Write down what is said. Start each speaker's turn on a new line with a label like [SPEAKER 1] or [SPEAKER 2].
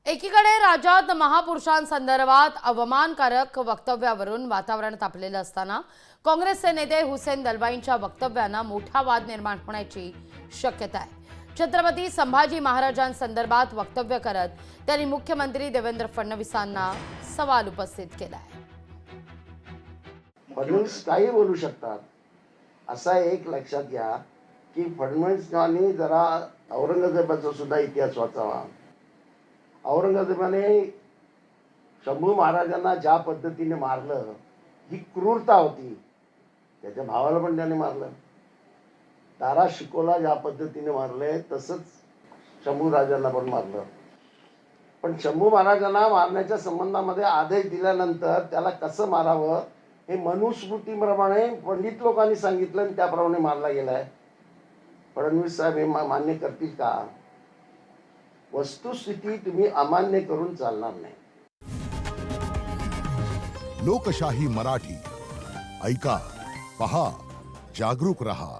[SPEAKER 1] एकीकडे राज्यात महापुरुषांसंदर्भात अवमानकारक वक्तव्यावरून वातावरण तापलेलं असताना काँग्रेसचे नेते हुसेन दलवाईंच्या वक्तव्यांना मोठा वाद निर्माण होण्याची शक्यता आहे। छत्रपती संभाजी महाराजांसंदर्भात वक्तव्य करत त्यांनी मुख्यमंत्री देवेंद्र फडणवीसांना सवाल उपस्थित केलाय।
[SPEAKER 2] फडणवीस काही बोलू शकतात, असा एक लक्षात घ्या की फडणवीसांनी जरा औरंगजेबाचा सुद्धा इतिहास वाचावा। औरंगजेबाने शंभू महाराजांना ज्या पद्धतीने मारलं ही क्रूरता होती। त्याच्या भावाला पण त्याने मारलं। दारा शिकोला ज्या पद्धतीने मारले तसंच शंभू राजांना पण मारलं। पण शंभू महाराजांना मारण्याच्या संबंधामध्ये आदेश दिल्यानंतर त्याला कसं मारावं हे मनुस्मृतीप्रमाणे पंडित लोकांनी सांगितलं आणि त्याप्रमाणे मारला गेलाय। फडणवीस साहेब हे मान्य करतील का? वस्तुस्थिती तुम्ही अमान्य करून चालणार नाही।
[SPEAKER 3] लोकशाही मराठी ऐका, पहा, जागरूक रहा।